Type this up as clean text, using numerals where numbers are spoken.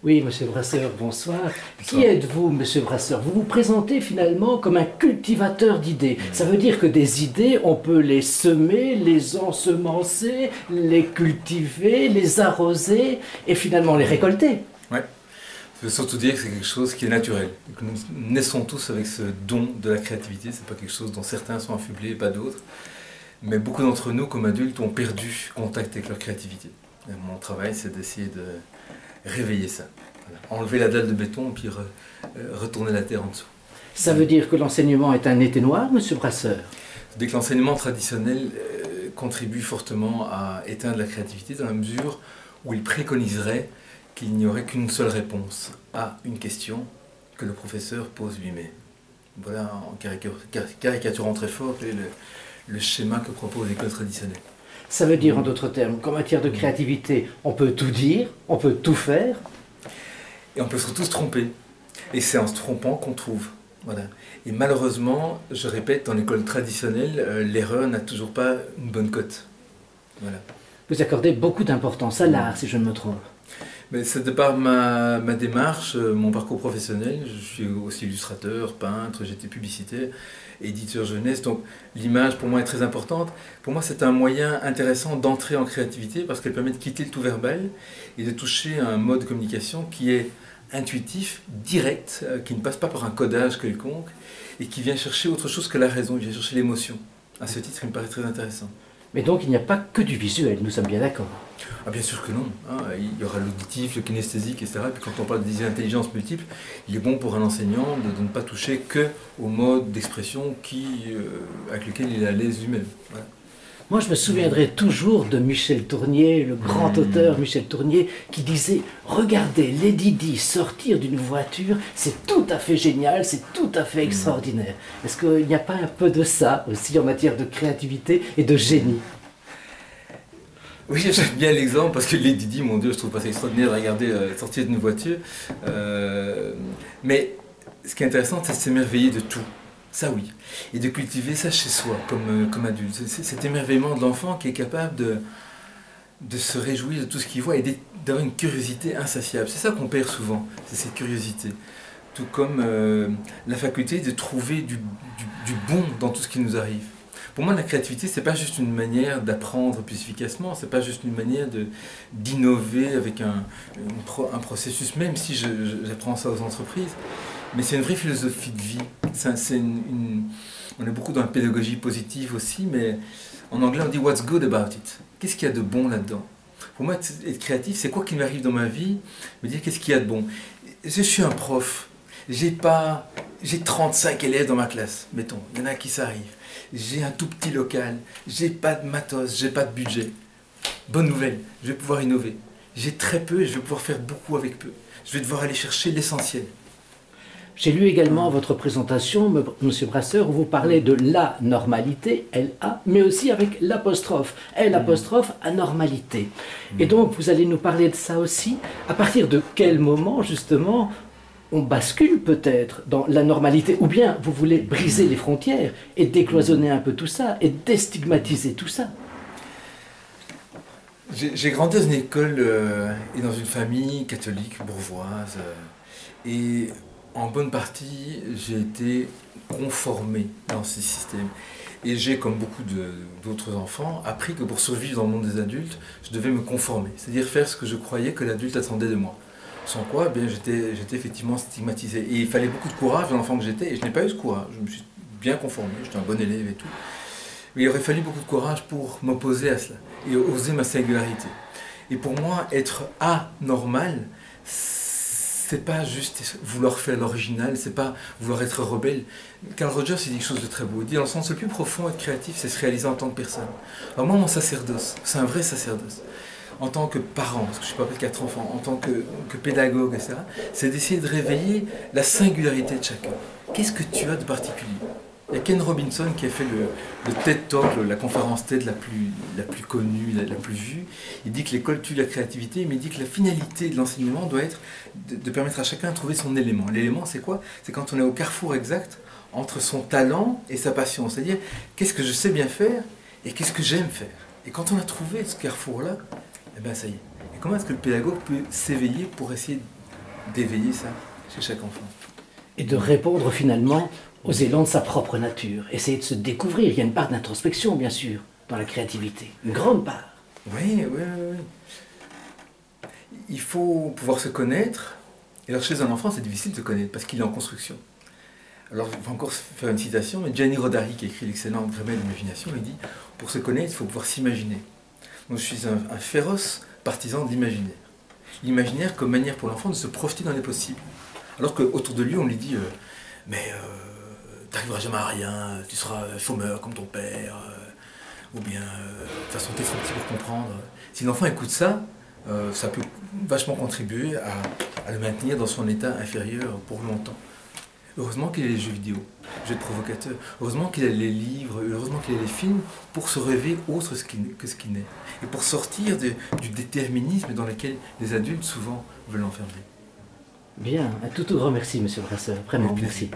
Oui, Monsieur Brasseur, bonsoir. Bonsoir. Qui êtes-vous, Monsieur Brasseur? Vous vous présentez finalement comme un cultivateur d'idées. Ça veut dire que des idées, on peut les semer, les ensemencer, les cultiver, les arroser et finalement les récolter. Ouais. Je veux surtout dire que c'est quelque chose qui est naturel. Que nous naissons tous avec ce don de la créativité. C'est pas quelque chose dont certains sont affublés et pas d'autres. Mais beaucoup d'entre nous, comme adultes, ont perdu contact avec leur créativité. Et mon travail, c'est d'essayer de réveiller ça. Voilà. Enlever la dalle de béton et puis retourner la terre en dessous. Ça veut dire que l'enseignement est un été noir, Monsieur Brasseur? Dès que l'enseignement traditionnel contribue fortement à éteindre la créativité dans la mesure où il préconiserait qu'il n'y aurait qu'une seule réponse à une question que le professeur pose lui-même. Voilà, en caricaturant très fort, le schéma que propose l'école traditionnelle. Ça veut dire en d'autres termes qu'en matière de créativité, on peut tout dire, on peut tout faire. Et on peut surtout se tromper. Et c'est en se trompant qu'on trouve. Voilà. Et malheureusement, je répète, dans l'école traditionnelle, l'erreur n'a toujours pas une bonne cote. Voilà. Vous accordez beaucoup d'importance à l'art, si je ne me trompe. Mais c'est de par ma démarche, mon parcours professionnel. Je suis aussi illustrateur, peintre, j'étais publicitaire, éditeur jeunesse. Donc l'image pour moi est très importante. Pour moi c'est un moyen intéressant d'entrer en créativité parce qu'elle permet de quitter le tout verbal et de toucher à un mode de communication qui est intuitif, direct, qui ne passe pas par un codage quelconque et qui vient chercher autre chose que la raison, il vient chercher l'émotion. À ce titre, il me paraît très intéressant. Mais donc il n'y a pas que du visuel, nous sommes bien d'accord. Ah bien sûr que non, hein. Il y aura l'auditif, le kinesthésique, etc. Et puis quand on parle des intelligences multiples, il est bon pour un enseignant de ne pas toucher que au mode d'expression avec lequel il est à l'aise lui-même. Voilà. Moi je me souviendrai toujours de Michel Tournier, le grand auteur Michel Tournier, qui disait « Regardez Lady Di sortir d'une voiture, c'est tout à fait génial, c'est tout à fait extraordinaire. » Est-ce qu'il n'y a pas un peu de ça aussi en matière de créativité et de génie? Oui, j'aime bien l'exemple parce que Lady Di, mon Dieu, je trouve pas ça extraordinaire de regarder sortir d'une voiture. Mais ce qui est intéressant, c'est de s'émerveiller de tout. Ça oui. Et de cultiver ça chez soi, comme adulte. C'est cet émerveillement de l'enfant qui est capable de se réjouir de tout ce qu'il voit et d'avoir une curiosité insatiable. C'est ça qu'on perd souvent, c'est cette curiosité. Tout comme la faculté de trouver du bon dans tout ce qui nous arrive. Pour moi, la créativité, c'est pas juste une manière d'apprendre plus efficacement, c'est pas juste une manière d'innover avec un processus, même si j'apprends ça aux entreprises, mais c'est une vraie philosophie de vie. On est beaucoup dans la pédagogie positive aussi, mais en anglais, on dit « what's good about it ». Qu'est-ce qu'il y a de bon là-dedans? Pour moi, être créatif, c'est quoi qui m'arrive dans ma vie, me dire qu'est-ce qu'il y a de bon. Je suis un prof, j'ai 35 élèves dans ma classe, mettons, il y en a qui s'arrivent. J'ai un tout petit local, j'ai pas de matos, j'ai pas de budget. Bonne nouvelle, je vais pouvoir innover. J'ai très peu et je vais pouvoir faire beaucoup avec peu. Je vais devoir aller chercher l'essentiel. J'ai lu également votre présentation, Monsieur Brasseur, où vous parlez de la normalité, L-A, mais aussi avec l'apostrophe, L', anormalité. Et donc, vous allez nous parler de ça aussi. À partir de quel moment, justement, on bascule peut-être dans la normalité, ou bien vous voulez briser les frontières et décloisonner un peu tout ça, et déstigmatiser tout ça? J'ai grandi dans une école et dans une famille catholique, bourgeoise, et en bonne partie, j'ai été conformé dans ce système. Et j'ai, comme beaucoup d'autres enfants, appris que pour survivre dans le monde des adultes, je devais me conformer, c'est-à-dire faire ce que je croyais que l'adulte attendait de moi. Sans quoi, bien, j'étais effectivement stigmatisé. Et il fallait beaucoup de courage dans l'enfant que j'étais, et je n'ai pas eu ce courage. Je me suis bien conformé, j'étais un bon élève et tout. Mais il aurait fallu beaucoup de courage pour m'opposer à cela, et oser ma singularité. Et pour moi, être anormal, c'est pas juste vouloir faire l'original, c'est pas vouloir être rebelle. Carl Rogers, il dit quelque chose de très beau. Il dit, dans le sens le plus profond, être créatif, c'est se réaliser en tant que personne. Alors moi, mon sacerdoce, c'est un vrai sacerdoce. En tant que parent, parce que je suis papa de 4 enfants, en tant que pédagogue, etc., c'est d'essayer de réveiller la singularité de chacun. Qu'est-ce que tu as de particulier? Il y a Ken Robinson qui a fait le TED Talk, la conférence TED la plus connue, la plus vue. Il dit que l'école tue la créativité, mais il dit que la finalité de l'enseignement doit être de permettre à chacun de trouver son élément. L'élément, c'est quoi? C'est quand on est au carrefour exact entre son talent et sa passion. C'est-à-dire, qu'est-ce que je sais bien faire et qu'est-ce que j'aime faire? Et quand on a trouvé ce carrefour-là, eh bien ça y est. Et comment est-ce que le pédagogue peut s'éveiller pour essayer d'éveiller ça chez chaque enfant. Et de répondre finalement aux élans de sa propre nature. Essayer de se découvrir. Il y a une part d'introspection, bien sûr, dans la créativité. Une grande part. Oui, oui, oui. Il faut pouvoir se connaître. Et alors chez un enfant, c'est difficile de se connaître parce qu'il est en construction. Alors, je vais encore faire une citation, mais Gianni Rodari, qui a écrit l'excellent Remède de l'imagination, il dit « Pour se connaître, il faut pouvoir s'imaginer ». Donc je suis un féroce partisan de l'imaginaire. L'imaginaire comme manière pour l'enfant de se projeter dans les possibles. Alors qu'autour de lui, on lui dit mais t'arriveras jamais à rien, tu seras chômeur comme ton père, ou bien de toute façon t'es trop petit pour comprendre. Si l'enfant écoute ça, ça peut vachement contribuer à le maintenir dans son état inférieur pour longtemps. Heureusement qu'il y a les jeux vidéo, les jeux de provocateurs. Heureusement qu'il y a les livres, heureusement qu'il y a les films pour se rêver autre que ce qui n'est. Et pour sortir du déterminisme dans lequel les adultes souvent veulent enfermer. Bien, un tout grand merci, monsieur Brasseur. Vraiment, merci.